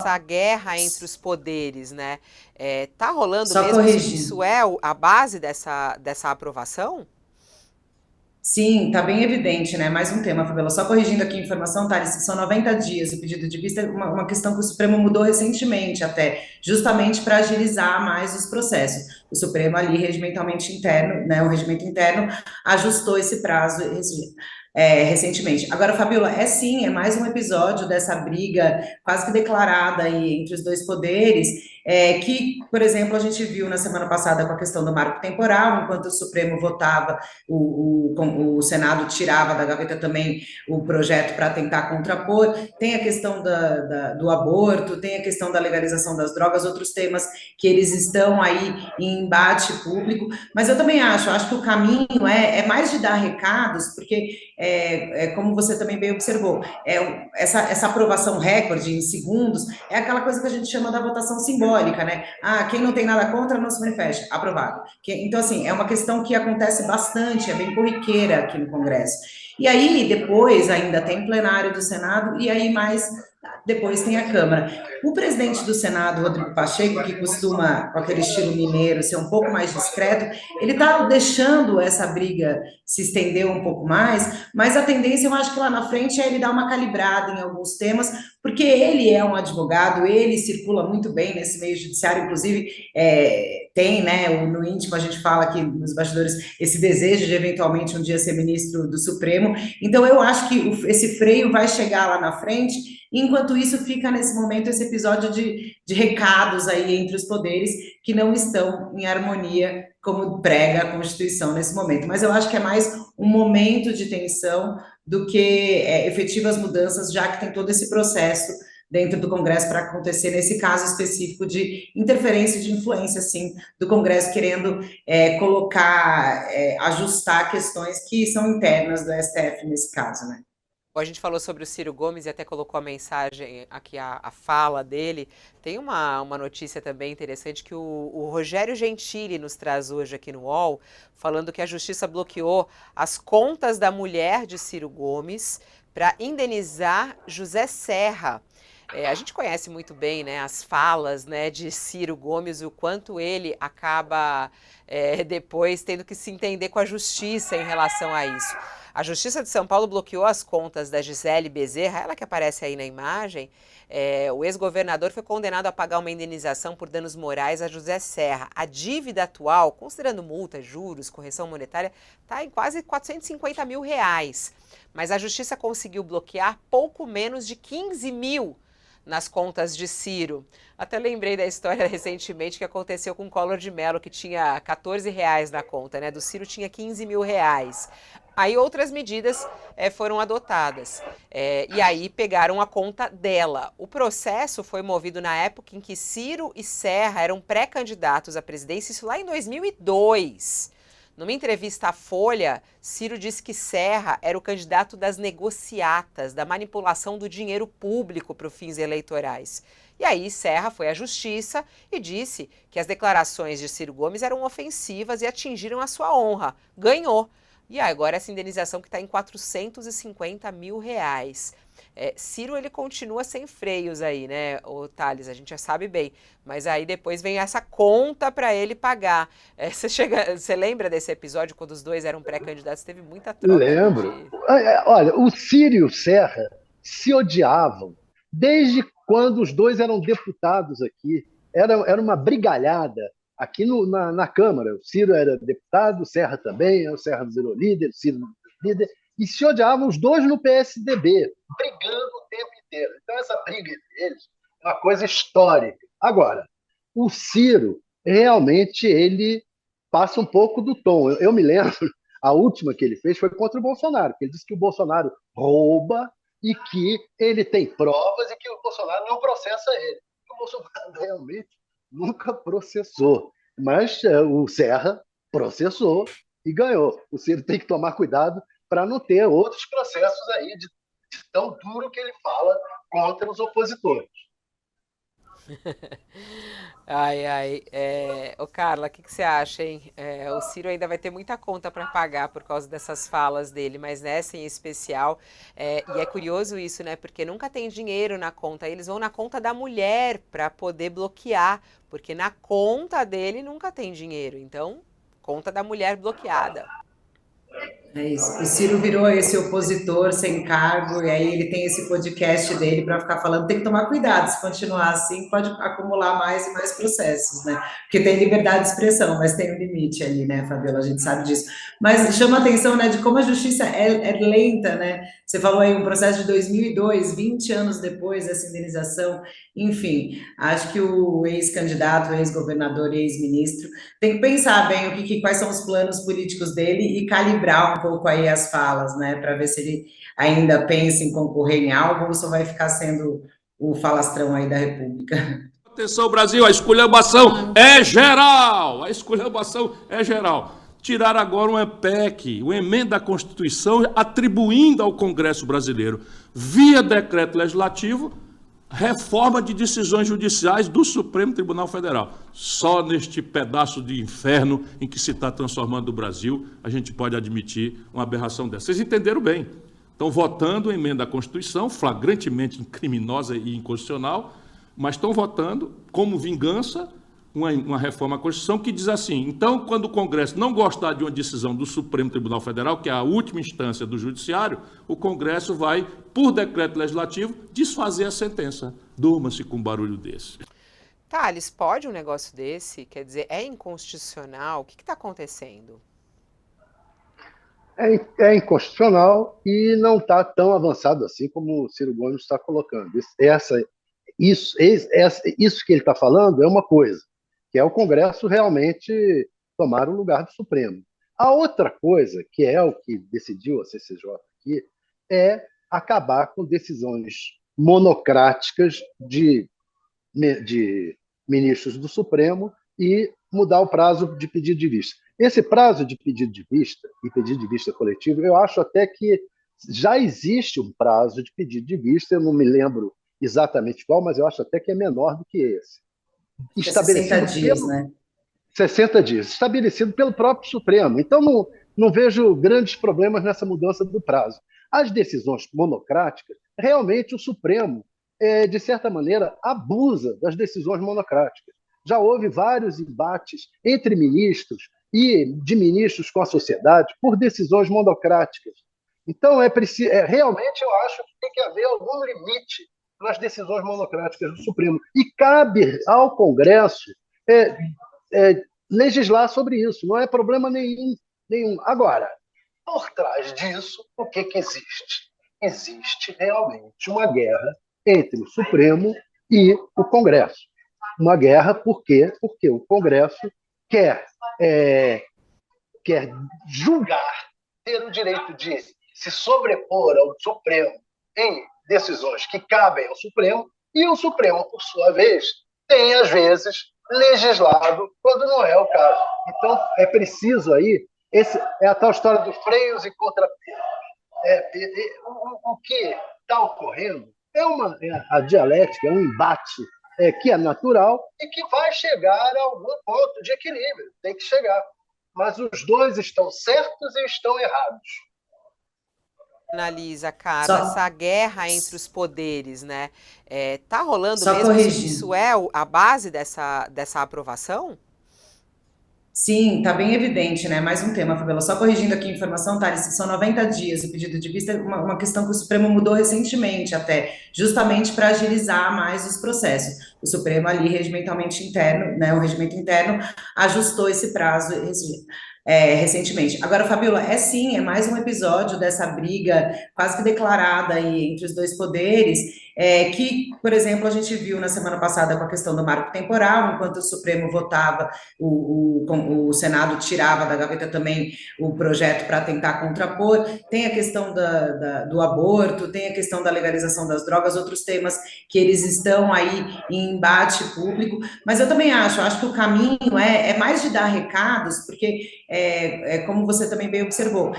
essa guerra entre os poderes, né? Tá rolando Só mesmo? Isso corrigindo. é a base dessa aprovação? Sim, está bem evidente, né? Mais um tema, Fabiola. Só corrigindo aqui a informação, Thales, são 90 dias o pedido de vista, uma questão que o Supremo mudou recentemente até, justamente para agilizar mais os processos. O Supremo ali, regimentalmente interno, né? O regimento interno ajustou esse prazo recentemente. Agora, Fabiola, sim, é mais um episódio dessa briga quase que declarada aí entre os dois poderes, que, por exemplo, a gente viu na semana passada com a questão do marco temporal, enquanto o Supremo votava o Senado tirava da gaveta também o projeto para tentar contrapor. Tem a questão do aborto, tem a questão da legalização das drogas, outros temas que eles estão aí em embate público. Mas eu também acho que o caminho é mais de dar recados, porque, como você também bem observou, essa aprovação recorde em segundos é aquela coisa que a gente chama da votação simbólica, né? Ah, quem não tem nada contra, não se manifeste. Aprovado. Então, assim, é uma questão que acontece bastante, é bem corriqueira aqui no Congresso. E aí, depois, ainda tem plenário do Senado, e aí mais depois tem a Câmara. O presidente do Senado, Rodrigo Pacheco, que costuma, com aquele estilo mineiro, ser um pouco mais discreto, ele está deixando essa briga se estender um pouco mais, mas a tendência, eu acho que lá na frente, é ele dar uma calibrada em alguns temas, porque ele é um advogado, ele circula muito bem nesse meio judiciário, inclusive tem, né, no íntimo a gente fala aqui nos bastidores, esse desejo de eventualmente um dia ser ministro do Supremo, então eu acho que esse freio vai chegar lá na frente, enquanto isso fica nesse momento esse episódio de recados aí entre os poderes que não estão em harmonia, como prega a Constituição nesse momento, mas eu acho que é mais um momento de tensão do que efetivas mudanças, já que tem todo esse processo dentro do Congresso para acontecer nesse caso específico de interferência, de influência, sim, do Congresso querendo colocar, ajustar questões que são internas do STF nesse caso, né? A gente falou sobre o Ciro Gomes e até colocou a mensagem aqui, a fala dele. Tem uma notícia também interessante que o Rogério Gentili nos traz hoje aqui no UOL, falando que a Justiça bloqueou as contas da mulher de Ciro Gomes para indenizar José Serra. A gente conhece muito bem, né, as falas, né, de Ciro Gomes, o quanto ele acaba depois tendo que se entender com a justiça em relação a isso. A Justiça de São Paulo bloqueou as contas da Gisele Bezerra, ela que aparece aí na imagem. O ex-governador foi condenado a pagar uma indenização por danos morais a José Serra. A dívida atual, considerando multas, juros, correção monetária, está em quase 450 mil reais. Mas a Justiça conseguiu bloquear pouco menos de 15 mil nas contas de Ciro. Até lembrei da história recentemente que aconteceu com o Collor de Mello, que tinha 14 reais na conta, né? Do Ciro tinha 15 mil reais. Aí outras medidas foram adotadas. E aí pegaram a conta dela. O processo foi movido na época em que Ciro e Serra eram pré-candidatos à presidência, isso lá em 2002. Numa entrevista à Folha, Ciro disse que Serra era o candidato das negociatas, da manipulação do dinheiro público para os fins eleitorais. E aí Serra foi à justiça e disse que as declarações de Ciro Gomes eram ofensivas e atingiram a sua honra. Ganhou. E agora essa indenização que está em 450 mil reais. Ciro, ele continua sem freios aí, né, o Thales, a gente já sabe bem. Mas aí depois vem essa conta para ele pagar. Você lembra desse episódio quando os dois eram pré-candidatos? Teve muita troca ali Lembro. de... Olha, o Ciro e o Serra se odiavam desde quando os dois eram deputados aqui. Era uma brigalhada aqui na Câmara. O Ciro era deputado, o Serra também, o Serra virou líder, o Ciro virou líder, e se odiavam os dois no PSDB, brigando o tempo inteiro. Então, essa briga entre eles é uma coisa histórica. Agora, o Ciro, realmente, ele passa um pouco do tom. Eu me lembro, a última que ele fez foi contra o Bolsonaro, porque ele disse que o Bolsonaro rouba e que ele tem provas e que o Bolsonaro não processa ele. O Bolsonaro realmente nunca processou, mas o Serra processou e ganhou. O Ciro tem que tomar cuidado para não ter outros processos aí de tão duro que ele fala contra os opositores. Ai, ai. Ô, Carla, o que que você acha, hein? O Ciro ainda vai ter muita conta para pagar por causa dessas falas dele, mas nessa em especial. E é curioso isso, né? Porque nunca tem dinheiro na conta. Eles vão na conta da mulher para poder bloquear, porque na conta dele nunca tem dinheiro. Então, conta da mulher bloqueada. É isso. O Ciro virou esse opositor sem cargo, e aí ele tem esse podcast dele para ficar falando. Tem que tomar cuidado, se continuar assim, pode acumular mais e mais processos, né? Porque tem liberdade de expressão, mas tem um limite ali, né, Fabiola? A gente sabe disso. Mas chama a atenção, né, de como a justiça é lenta, né? Você falou aí um processo de 2002, 20 anos depois dessa indenização. Enfim, acho que o ex-candidato, ex-governador e ex-ministro tem que pensar bem quais são os planos políticos dele e calibrar um pouco aí as falas, né, para ver se ele ainda pensa em concorrer em algo ou só vai ficar sendo o falastrão aí da República. Atenção, Brasil, a esculhambação é geral! A esculhambação é geral. Tirar agora uma PEC, uma emenda à Constituição, atribuindo ao Congresso brasileiro, via decreto legislativo, reforma de decisões judiciais do Supremo Tribunal Federal. Só neste pedaço de inferno em que se está transformando o Brasil, a gente pode admitir uma aberração dessa. Vocês entenderam bem. Estão votando a emenda à Constituição, flagrantemente criminosa e inconstitucional, mas estão votando como vingança uma reforma à Constituição que diz assim: então, quando o Congresso não gostar de uma decisão do Supremo Tribunal Federal, que é a última instância do Judiciário, o Congresso vai, por decreto legislativo, desfazer a sentença. Durma-se com um barulho desse. Thales, pode um negócio desse? Quer dizer, é inconstitucional? O que está acontecendo? É inconstitucional e não está tão avançado assim como o Ciro Gomes está colocando. Isso que ele está falando é uma coisa, que é o Congresso realmente tomar o lugar do Supremo. A outra coisa, que é o que decidiu a CCJ aqui, é acabar com decisões monocráticas de ministros do Supremo e mudar o prazo de pedido de vista. Esse prazo de pedido de vista e pedido de vista coletivo, eu acho até que já existe um prazo de pedido de vista, eu não me lembro exatamente qual, mas eu acho até que é menor do que esse. Estabelecido 60 dias, né? 60 dias, estabelecido pelo próprio Supremo. Então, não vejo grandes problemas nessa mudança do prazo. As decisões monocráticas, realmente o Supremo, de certa maneira, abusa das decisões monocráticas. Já houve vários embates entre ministros e de ministros com a sociedade por decisões monocráticas. Então, realmente eu acho que tem que haver algum limite nas decisões monocráticas do Supremo. E cabe ao Congresso legislar sobre isso, não é problema nenhum. Agora, por trás disso, o que existe? Existe realmente uma guerra entre o Supremo e o Congresso. Uma guerra por quê? Porque o Congresso quer julgar, ter o direito de se sobrepor ao Supremo em decisões que cabem ao Supremo, e o Supremo, por sua vez, tem, às vezes, legislado quando não é o caso. Então, é preciso aí, é a tal história dos freios e contrapesos. O que está ocorrendo é a dialética, é um embate que é natural e que vai chegar a algum ponto de equilíbrio, tem que chegar. Mas os dois estão certos e estão errados. Analisa, cara, essa guerra entre os poderes, né? Tá rolando mesmo? Isso é a base dessa aprovação? Sim, tá bem evidente, né? Mais um tema, Fabiola. Só corrigindo aqui a informação, Thales, são 90 dias o pedido de vista, uma questão que o Supremo mudou recentemente até, justamente para agilizar mais os processos. O Supremo ali, regimentalmente interno, né? O regimento interno ajustou esse prazo recentemente. Agora, Fabiola, sim, é mais um episódio dessa briga quase que declarada aí entre os dois poderes, que, por exemplo, a gente viu na semana passada com a questão do marco temporal, enquanto o Supremo votava, o Senado tirava da gaveta também o projeto para tentar contrapor, tem a questão do aborto, tem a questão da legalização das drogas, outros temas que eles estão aí em embate público, mas eu também acho que o caminho é mais de dar recados, porque como você também bem observou,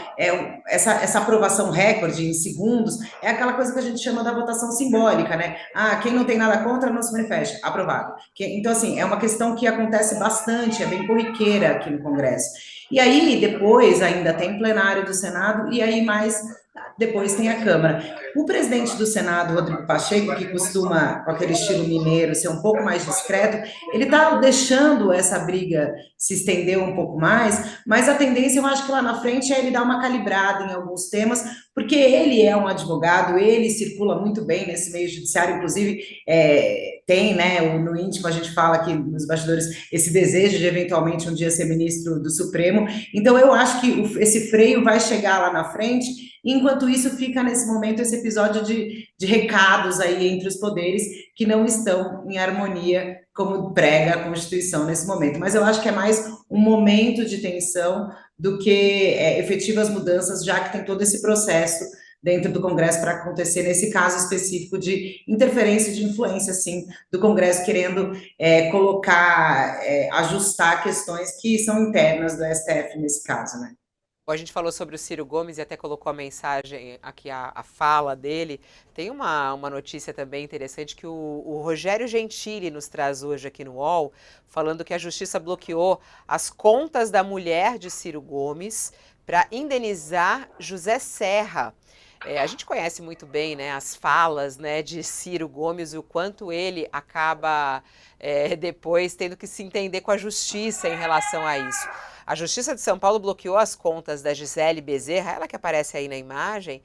essa aprovação recorde em segundos é aquela coisa que a gente chama da votação simbólica, né? Ah, quem não tem nada contra, não se manifeste. Aprovado. Então, assim, é uma questão que acontece bastante, é bem corriqueira aqui no Congresso. E aí, depois, ainda tem plenário do Senado, e aí mais depois tem a Câmara. O presidente do Senado, Rodrigo Pacheco, que costuma, com aquele estilo mineiro, ser um pouco mais discreto, ele está deixando essa briga se estender um pouco mais, mas a tendência, eu acho que lá na frente, é ele dar uma calibrada em alguns temas, porque ele é um advogado, ele circula muito bem nesse meio judiciário, inclusive tem, né, no íntimo a gente fala aqui nos bastidores, esse desejo de eventualmente um dia ser ministro do Supremo, então eu acho que esse freio vai chegar lá na frente. Enquanto isso, fica nesse momento esse episódio de recados aí entre os poderes que não estão em harmonia, como prega a Constituição nesse momento. Mas eu acho que é mais um momento de tensão do que efetivas mudanças, já que tem todo esse processo dentro do Congresso para acontecer, nesse caso específico de interferência, de influência, sim, do Congresso querendo ajustar questões que são internas do STF nesse caso, né? A gente falou sobre o Ciro Gomes e até colocou a mensagem aqui, a fala dele. Tem uma notícia também interessante que o Rogério Gentili nos traz hoje aqui no UOL, falando que a Justiça bloqueou as contas da mulher de Ciro Gomes para indenizar José Serra. A gente conhece muito bem, né, as falas, né, de Ciro Gomes, o quanto ele acaba depois tendo que se entender com a justiça em relação a isso. A Justiça de São Paulo bloqueou as contas da Gisele Bezerra, ela que aparece aí na imagem.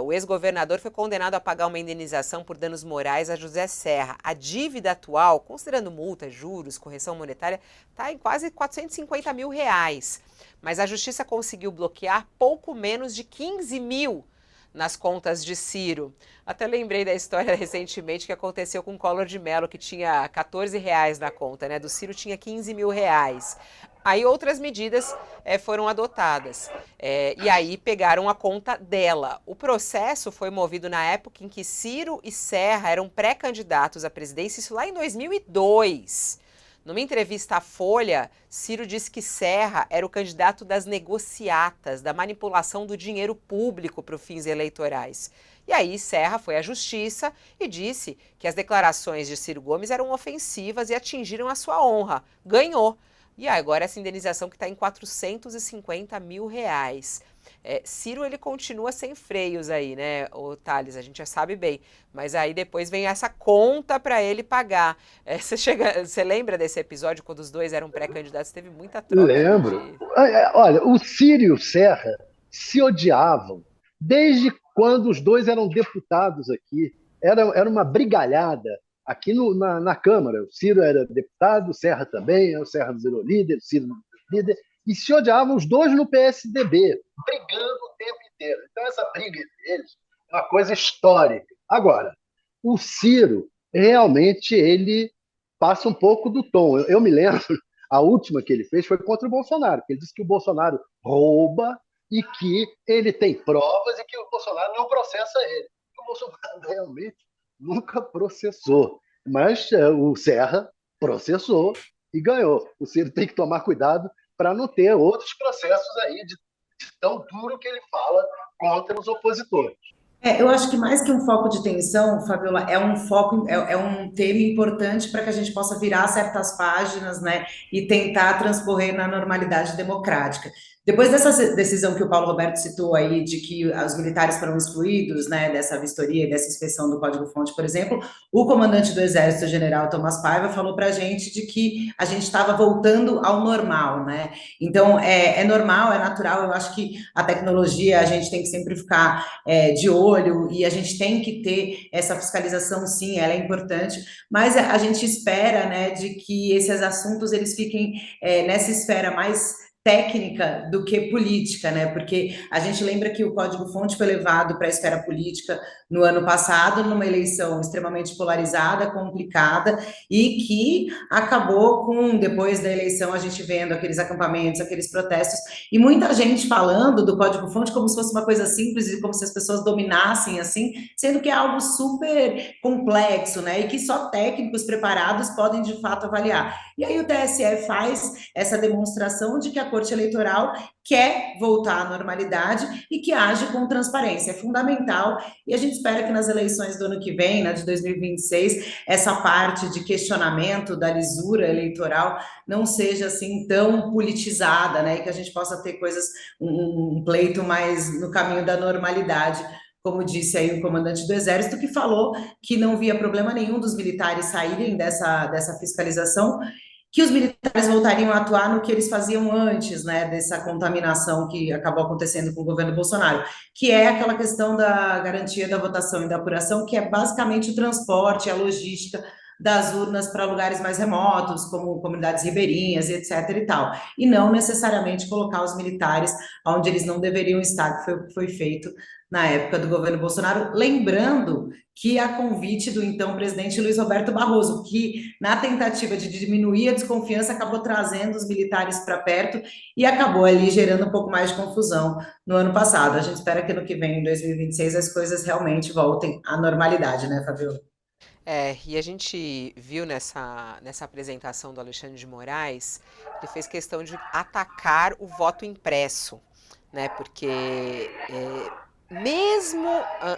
O ex-governador foi condenado a pagar uma indenização por danos morais a José Serra. A dívida atual, considerando multas, juros, correção monetária, está em quase R$450 mil. Mas a Justiça conseguiu bloquear pouco menos de 15 mil nas contas de Ciro. Até lembrei da história recentemente que aconteceu com o Collor de Mello, que tinha R$14 na conta, né? Do Ciro tinha R$15 mil. Aí outras medidas foram adotadas. E aí pegaram a conta dela. O processo foi movido na época em que Ciro e Serra eram pré-candidatos à presidência, isso lá em 2002. Numa entrevista à Folha, Ciro disse que Serra era o candidato das negociatas, da manipulação do dinheiro público para os fins eleitorais. E aí Serra foi à justiça e disse que as declarações de Ciro Gomes eram ofensivas e atingiram a sua honra. Ganhou. E agora essa indenização que está em R$450 mil. Ciro, ele continua sem freios aí, né, o Thales, a gente já sabe bem, mas aí depois vem essa conta para ele pagar. Você lembra desse episódio quando os dois eram pré-candidatos? Teve muita troca. Lembro. Olha, o Ciro e o Serra se odiavam desde quando os dois eram deputados aqui. Era uma brigalhada aqui na Câmara. O Ciro era deputado, o Serra também, o Serra virou líder, o Ciro virou líder, e se odiavam os dois no PSDB, brigando o tempo inteiro. Então, essa briga entre eles é uma coisa histórica. Agora, o Ciro, realmente, ele passa um pouco do tom. Eu me lembro, a última que ele fez foi contra o Bolsonaro, porque ele disse que o Bolsonaro rouba e que ele tem provas e que o Bolsonaro não processa ele. O Bolsonaro realmente nunca processou, mas o Serra processou e ganhou. O Ciro tem que tomar cuidado para não ter outros processos aí de tão duro que ele fala contra os opositores. Eu acho que mais que um foco de tensão, Fabiola, é um tema importante para que a gente possa virar certas páginas, né, e tentar transcorrer na normalidade democrática. Depois dessa decisão que o Paulo Roberto citou aí, de que os militares foram excluídos, né, dessa vistoria e dessa inspeção do Código-Fonte, por exemplo, o comandante do Exército, general Tomás Paiva, falou para a gente de que a gente estava voltando ao normal, né? Então, é normal, é natural, eu acho que a tecnologia, a gente tem que sempre ficar de olho e a gente tem que ter essa fiscalização, sim, ela é importante, mas a gente espera, né, de que esses assuntos, eles fiquem nessa esfera mais técnica do que política, né? Porque a gente lembra que o Código-Fonte foi levado para a esfera política no ano passado, numa eleição extremamente polarizada, complicada, e que acabou com, depois da eleição, a gente vendo aqueles acampamentos, aqueles protestos, e muita gente falando do Código-Fonte como se fosse uma coisa simples e como se as pessoas dominassem assim, sendo que é algo super complexo, né? E que só técnicos preparados podem, de fato, avaliar. E aí o TSE faz essa demonstração de que a Corte Eleitoral quer voltar à normalidade e que age com transparência. É fundamental e a gente espera que nas eleições do ano que vem, né, de 2026, essa parte de questionamento da lisura eleitoral não seja assim tão politizada, né, e que a gente possa ter um pleito mais no caminho da normalidade. Como disse aí o comandante do Exército, que falou que não via problema nenhum dos militares saírem dessa fiscalização, que os militares voltariam a atuar no que eles faziam antes, né, dessa contaminação que acabou acontecendo com o governo Bolsonaro, que é aquela questão da garantia da votação e da apuração, que é basicamente o transporte, a logística das urnas para lugares mais remotos, como comunidades ribeirinhas e etc e tal, e não necessariamente colocar os militares onde eles não deveriam estar, que foi o que foi feito na época do governo Bolsonaro, lembrando que a convite do então presidente Luiz Roberto Barroso, que na tentativa de diminuir a desconfiança acabou trazendo os militares para perto e acabou ali gerando um pouco mais de confusão no ano passado. A gente espera que no que vem, em 2026, as coisas realmente voltem à normalidade, né, Fabiola? E a gente viu nessa apresentação do Alexandre de Moraes, ele fez questão de atacar o voto impresso, né? Porque mesmo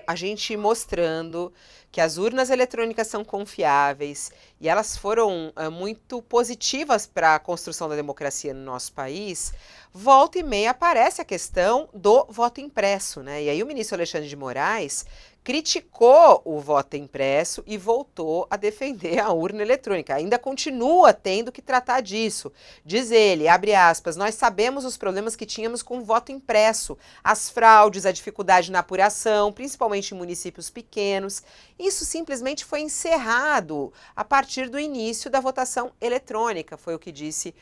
a gente mostrando que as urnas eletrônicas são confiáveis e elas foram muito positivas para a construção da democracia no nosso país, volta e meia aparece a questão do voto impresso, né? E aí o ministro Alexandre de Moraes criticou o voto impresso e voltou a defender a urna eletrônica. Ainda continua tendo que tratar disso. Diz ele, abre aspas, nós sabemos os problemas que tínhamos com o voto impresso, as fraudes, a dificuldade na apuração, principalmente em municípios pequenos. Isso simplesmente foi encerrado a partir do início da votação eletrônica, foi o que disse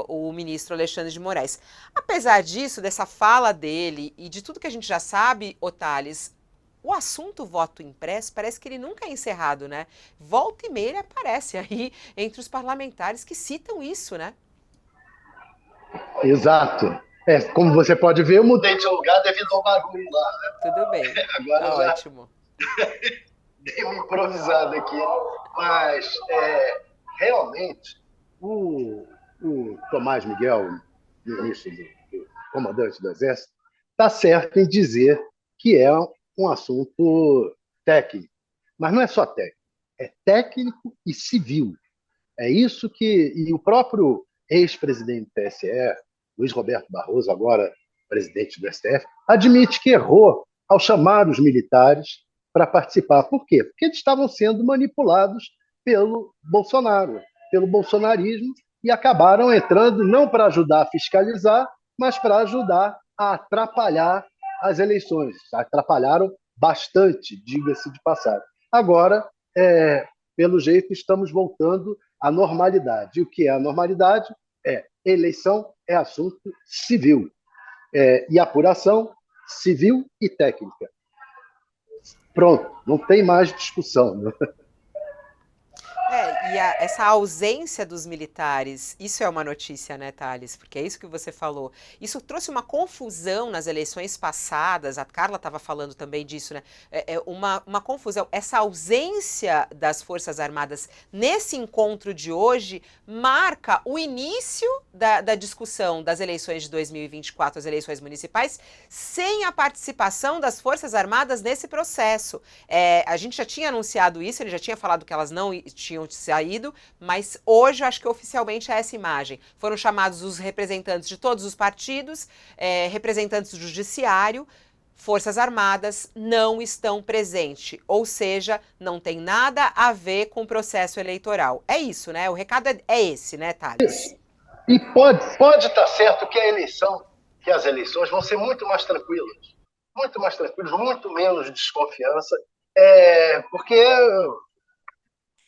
o ministro Alexandre de Moraes. Apesar disso, dessa fala dele e de tudo que a gente já sabe, Thales, o assunto voto impresso parece que ele nunca é encerrado, né? Volta e meia ele aparece aí entre os parlamentares que citam isso, né? Exato. Como você pode ver, eu mudei de lugar devido ao barulho lá, né? Tudo bem. Agora tá já ótimo. dei uma improvisada aqui. Mas, realmente, o Tomás Miguel, ministro do comandante do Exército, está certo em dizer que é um assunto técnico. Mas não é só técnico, é técnico e civil. É isso que... E o próprio ex-presidente do TSE, Luiz Roberto Barroso, agora presidente do STF, admite que errou ao chamar os militares para participar. Por quê? Porque eles estavam sendo manipulados pelo Bolsonaro, pelo bolsonarismo, e acabaram entrando não para ajudar a fiscalizar, mas para ajudar a atrapalhar as eleições. Atrapalharam bastante, diga-se de passagem. Agora, pelo jeito, estamos voltando à normalidade. E o que é a normalidade? Eleição é assunto civil. E apuração civil e técnica. Pronto, não tem mais discussão, né? Essa ausência dos militares, isso é uma notícia, né, Thales? Porque é isso que você falou. Isso trouxe uma confusão nas eleições passadas, a Carla estava falando também disso, né? Uma confusão. Essa ausência das Forças Armadas nesse encontro de hoje marca o início da discussão das eleições de 2024, as eleições municipais, sem a participação das Forças Armadas nesse processo. A gente já tinha anunciado isso, ele já tinha falado que elas não tinham saído, mas hoje acho que oficialmente é essa imagem. Foram chamados os representantes de todos os partidos, representantes do judiciário, Forças Armadas não estão presentes, ou seja, não tem nada a ver com o processo eleitoral. É isso, né? O recado é esse, né, Thales? E pode estar certo que as eleições vão ser muito mais tranquilas, muito menos desconfiança, porque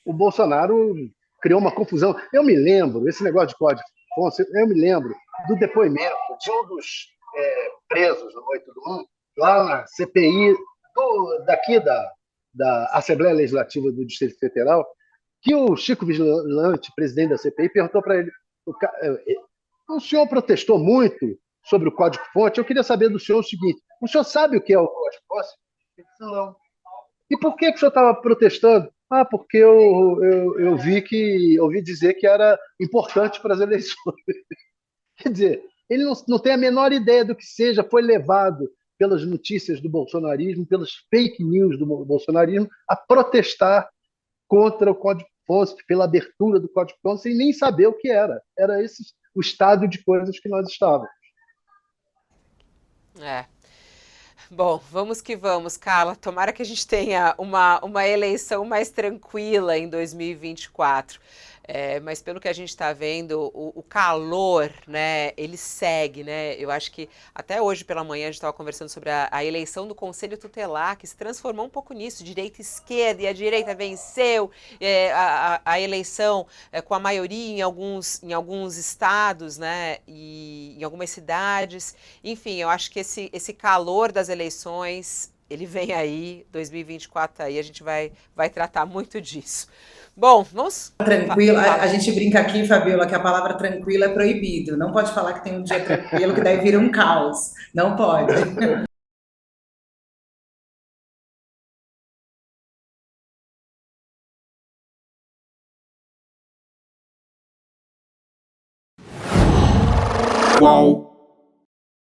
o Bolsonaro criou uma confusão. Eu me lembro, esse negócio de Código Fonseca, eu me lembro do depoimento de um dos presos no 8 do 1, lá na CPI daqui da Assembleia Legislativa do Distrito Federal, que o Chico Vigilante, presidente da CPI, perguntou para ele, o senhor protestou muito sobre o Código-Fonte, eu queria saber do senhor o seguinte, o senhor sabe o que é o Código-Fonte? Ele disse, não. E por que o senhor estava protestando? Porque eu ouvi dizer que era importante para as eleições. Quer dizer, ele não tem a menor ideia do que seja, foi levado pelas notícias do bolsonarismo, pelas fake news do bolsonarismo, a protestar contra o Código-Fonte, pela abertura do Código-Fonte, sem nem saber o que era. Era esse o estado de coisas que nós estávamos. É. Bom, vamos que vamos, Carla. Tomara que a gente tenha uma eleição mais tranquila em 2024. Mas pelo que a gente está vendo, o calor, né, ele segue, né? Eu acho que até hoje pela manhã a gente estava conversando sobre a eleição do Conselho Tutelar, que se transformou um pouco nisso, direita e esquerda, e a direita venceu a eleição com a maioria em alguns estados, né, e em algumas cidades. Enfim, eu acho que esse calor das eleições, ele vem aí, 2024 tá aí, a gente vai tratar muito disso. Bom, vamos... Tranquila, a gente brinca aqui, Fabiola, que a palavra tranquila é proibido. Não pode falar que tem um dia tranquilo, que daí vira um caos. Não pode.